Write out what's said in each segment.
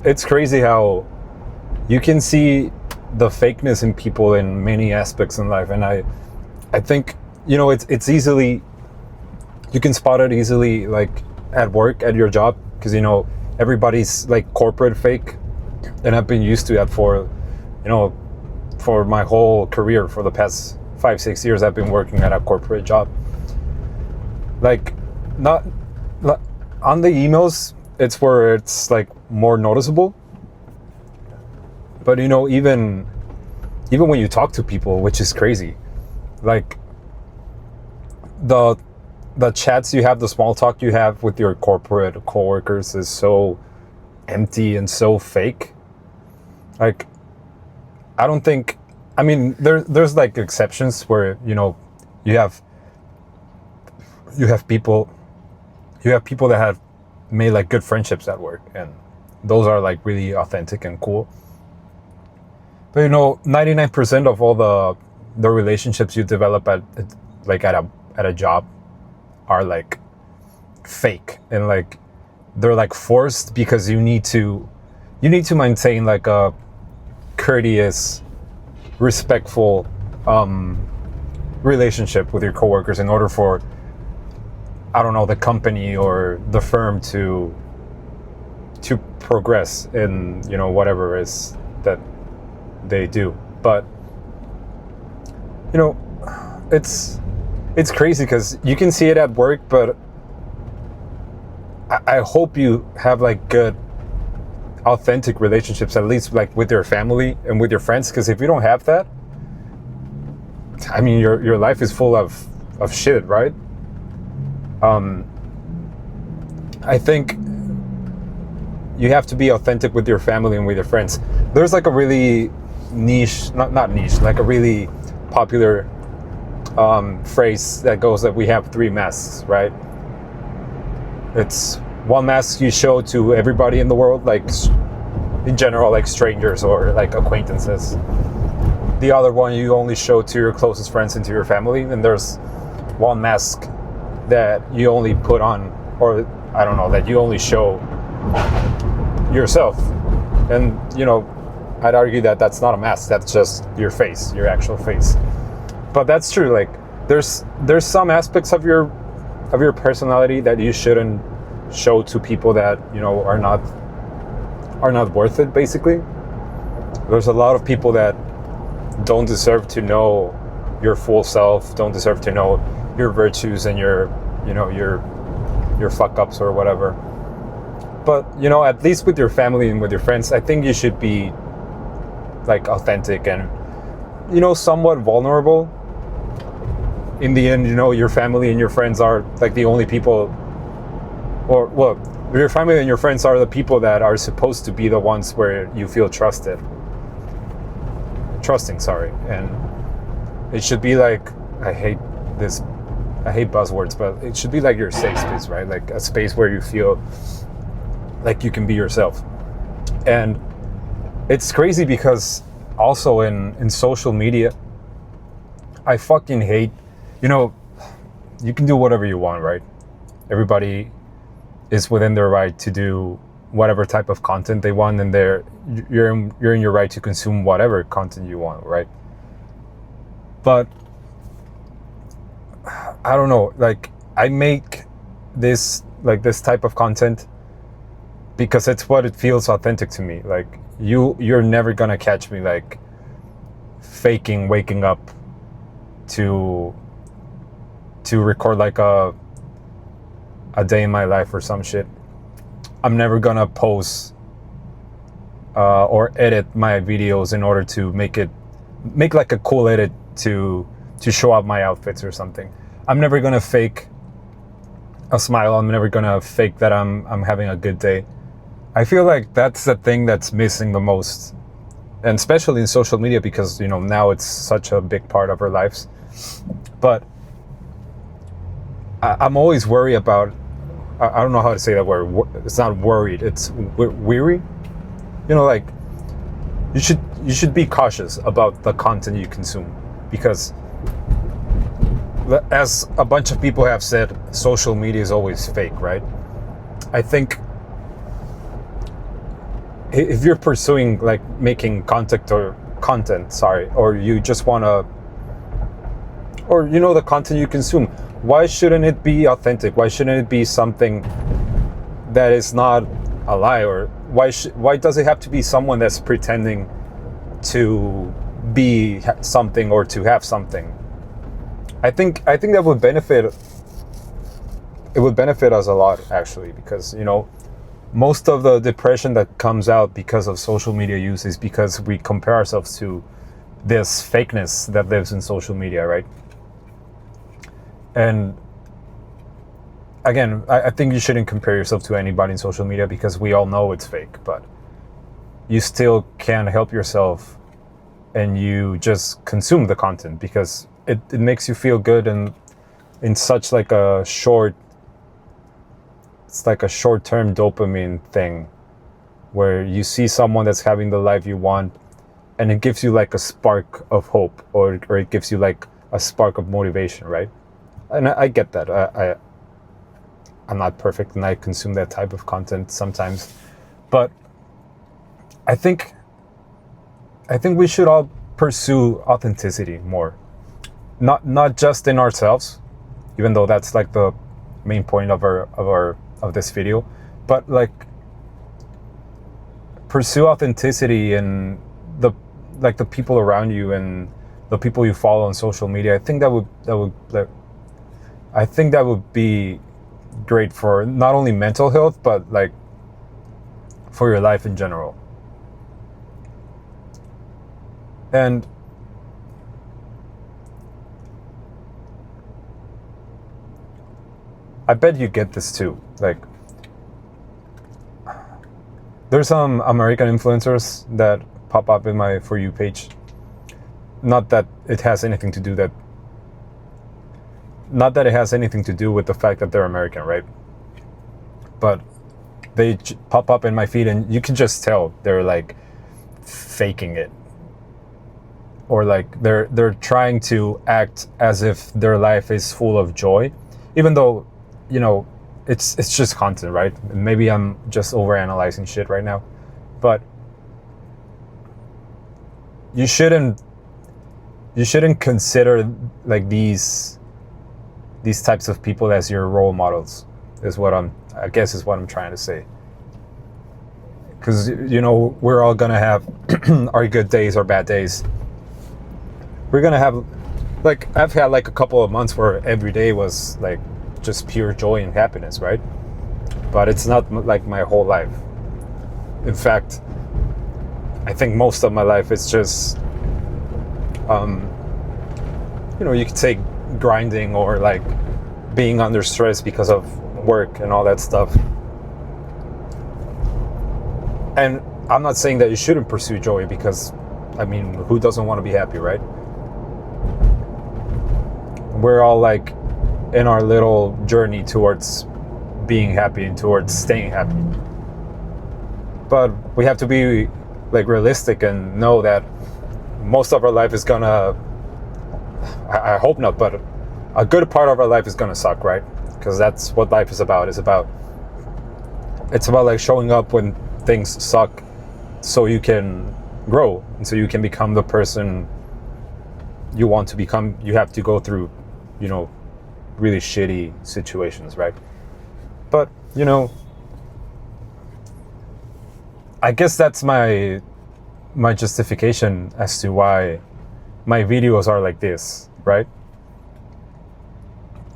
it's crazy how you can see the fakeness in people in many aspects in life, and I think it's easily, you can spot it easily, like at work, at your job, because everybody's like corporate fake, and I've been used to that for for my whole career. For the past 5-6 years I've been working at a corporate job. Like, not on the emails, it's where it's like more noticeable, but even when you talk to people, which is crazy, like the chats you have, the small talk you have with your corporate coworkers is so empty and so fake. Like, I don't think, I mean, there's like exceptions where you have people that have made like good friendships at work, and those are like really authentic and cool. But 99% of all the relationships you develop at a job are like fake, and like they're like forced because you need to maintain like a courteous, respectful relationship with your coworkers in order for, I don't know, the company or the firm to progress in whatever it is that they do. But it's crazy because you can see it at work, but I hope you have like good, authentic relationships, at least like with your family and with your friends, because if you don't have that, I mean, your life is full of shit, right? I think you have to be authentic with your family and with your friends. There's like a really niche, not niche, like a really popular phrase that goes that we have 3 masks, right? It's one mask you show to everybody in the world, like in general, like strangers or like acquaintances. The other one you only show to your closest friends and to your family. And there's one mask that you only put on, or I don't know, that you only show yourself. And I'd argue that that's not a mask, that's just your face, your actual face. But that's true. Like, there's some aspects of your personality that you shouldn't show to people that are not worth it. Basically, there's a lot of people that don't deserve to know your full self, don't deserve to know your virtues and your fuck ups or whatever. But at least with your family and with your friends, I think you should be like authentic and somewhat vulnerable. In the end, your family and your friends are like the only people, or well, your family and your friends are the people that are supposed to be the ones where you feel trusting, and it should be like, I hate buzzwords, but it should be like your safe space, right? Like a space where you feel like you can be yourself. And it's crazy because also in social media, I fucking hate, you can do whatever you want, right? Everybody is within their right to do whatever type of content they want, and you're in your right to consume whatever content you want, right? But I don't know, like, I make this type of content because it's what it feels authentic to me. Like, you're never gonna catch me like faking waking up to record like a day in my life or some shit. I'm never gonna pose or edit my videos in order to make like a cool edit to show off my outfits or something. I'm never gonna fake a smile. I'm never gonna fake that I'm having a good day. I feel like that's the thing that's missing the most, and especially in social media, because now it's such a big part of our lives. But I'm always worried about, I don't know how to say that word. It's not worried, it's weary. Like, you should be cautious about the content you consume, because as a bunch of people have said, social media is always fake, right? I think if you're pursuing like making content, sorry, or you just want to, or you know, the content you consume, why shouldn't it be authentic? Why shouldn't it be something that is not a lie? Or why does it have to be someone that's pretending to be something or to have something? I think that would benefit. It would benefit us a lot, actually, because, you know, most of the depression that comes out because of social media use is because we compare ourselves to this fakeness that lives in social media, right? And again, I think you shouldn't compare yourself to anybody in social media because we all know it's fake, but you still can't help yourself and you just consume the content because it makes you feel good, and in such like a it's like a short-term dopamine thing where you see someone that's having the life you want and it gives you like a spark of hope, or it gives you like a spark of motivation, right? And I get that. I'm not perfect and I consume that type of content sometimes, but I think we should all pursue authenticity more. Not just in ourselves, even though that's like the main point of this video, but like pursue authenticity in the people around you and the people you follow on social media. I think that would be great for not only mental health but like for your life in general. And I bet you get this too. Like, there's some American influencers that pop up in my For You page. Not that it has anything to do with the fact that they're American, right? But they pop up in my feed and you can just tell they're like faking it. Or like they're trying to act as if their life is full of joy, even though, you know, it's just content, right? Maybe I'm just overanalyzing shit right now, but you shouldn't consider like these types of people as your role models, is what I'm trying to say. Because, you know, we're all gonna have our good days or bad days. We're gonna have, like, I've had like a couple of months where every day was like just pure joy and happiness, right? But it's not like my whole life. In fact, I think most of my life is just, you know, you could say grinding or like being under stress because of work and all that stuff. And I'm not saying that you shouldn't pursue joy, because, I mean, who doesn't want to be happy, right? We're all like in our little journey towards being happy and towards staying happy. But we have to be like realistic and know that most of our life is gonna, I hope not, but a good part of our life is gonna suck, right? Because that's what life is about. It's about like showing up when things suck so you can grow and so you can become the person you want to become. You have to go through, you know, really shitty situations, right? But, you know, I guess that's my justification as to why my videos are like this, right?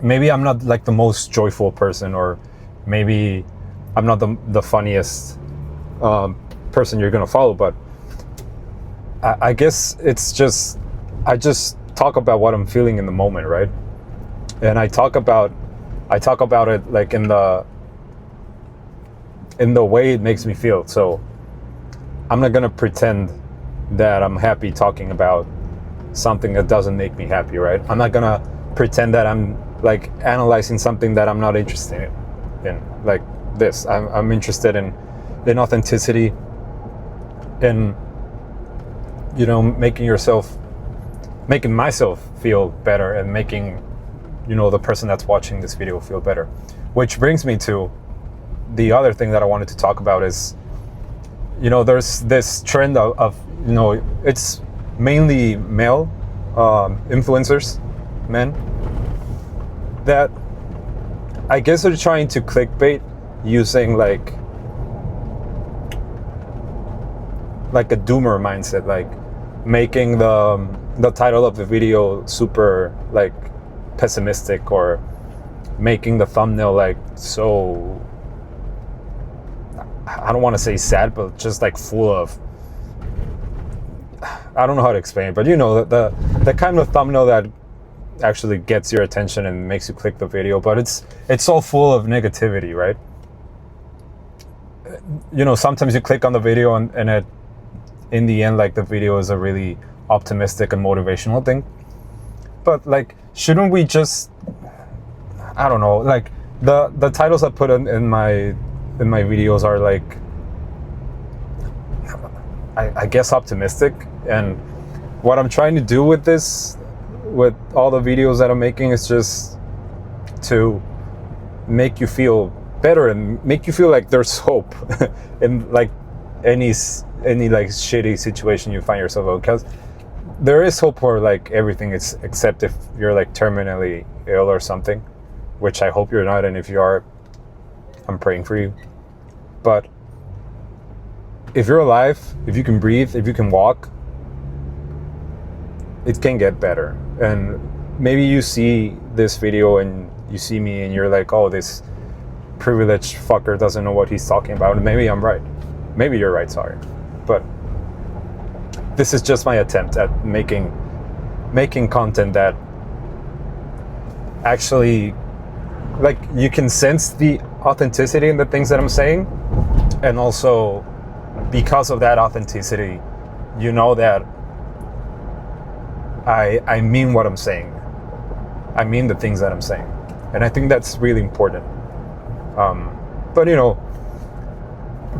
Maybe I'm not like the most joyful person, or maybe I'm not the funniest person you're gonna follow, but I guess it's just, I just talk about what I'm feeling in the moment, right? And I talk about it like in the way it makes me feel. So I'm not gonna pretend that I'm happy talking about something that doesn't make me happy, right? I'm not gonna pretend that I'm like analyzing something that I'm not interested in. Like this, I'm interested in authenticity, in, you know, making myself feel better, and making, you know, the person that's watching this video feel better. Which brings me to the other thing that I wanted to talk about is, you know, there's this trend of you know, it's mainly male influencers, men, that I guess they're trying to clickbait using like a doomer mindset, like making the title of the video super like pessimistic, or making the thumbnail like so, I don't want to say sad, but just like full of, I don't know how to explain it, but you know, the kind of thumbnail that actually gets your attention and makes you click the video, but it's all full of negativity, right? You know, sometimes you click on the video and it, in the end, like the video is a really optimistic and motivational thing. But like, shouldn't we just, I don't know, like the titles I put in my videos are like, I guess optimistic. And what I'm trying to do with this, with all the videos that I'm making, is just to make you feel better and make you feel like there's hope in like any like shitty situation you find yourself in, because there is hope for like everything, except if you're like terminally ill or something, which I hope you're not, and if you are, I'm praying for you. But if you're alive, if you can breathe, if you can walk, it can get better. And maybe you see this video and you see me and you're like, oh, this privileged fucker doesn't know what he's talking about. And maybe I'm right. Maybe you're right, sorry. But this is just my attempt at making content that actually, like, you can sense the authenticity in the things that I'm saying, and also because of that authenticity, you know that I mean what I'm saying. I mean the things that I'm saying, and I think that's really important. But you know,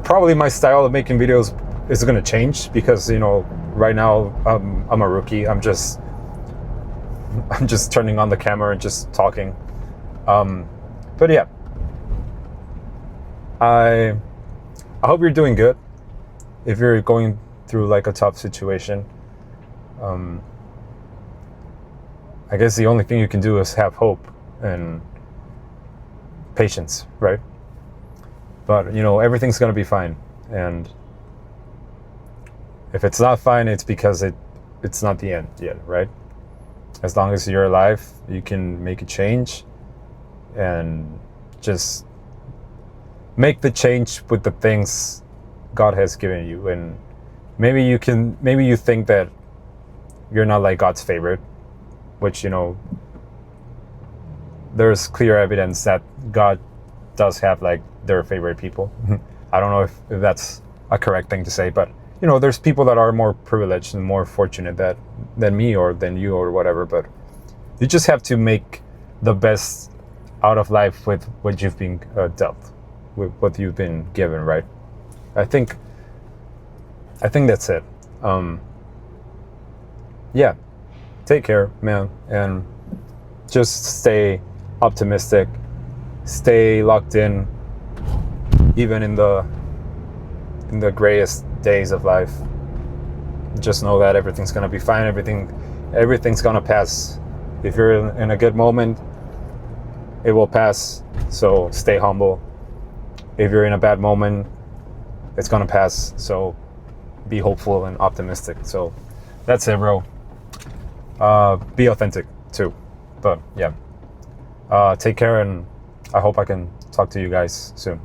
probably my style of making videos is going to change, because you know, right now I'm a rookie. I'm just turning on the camera and just talking. But yeah, I hope you're doing good. If you're going through like a tough situation, I guess the only thing you can do is have hope and patience, right? But you know, everything's gonna be fine. And if it's not fine, it's because it's not the end yet, right? As long as you're alive, you can make a change, and just make the change with the things God has given you. And maybe you think that you're not like God's favorite, which, you know, there's clear evidence that God does have like their favorite people. I don't know if that's a correct thing to say, but you know, there's people that are more privileged and more fortunate than me or than you or whatever. But you just have to make the best out of life with what you've been dealt, with what you've been given, right? I think that's it. Yeah, take care, man, and just stay optimistic, stay locked in, even in the grayest days of life. Just know that everything's gonna be fine. Everything's gonna pass. If you're in a good moment, it will pass. So stay humble. If you're in a bad moment, it's gonna pass. So be hopeful and optimistic. So that's it, bro. Be authentic too. But yeah, take care, and I hope I can talk to you guys soon.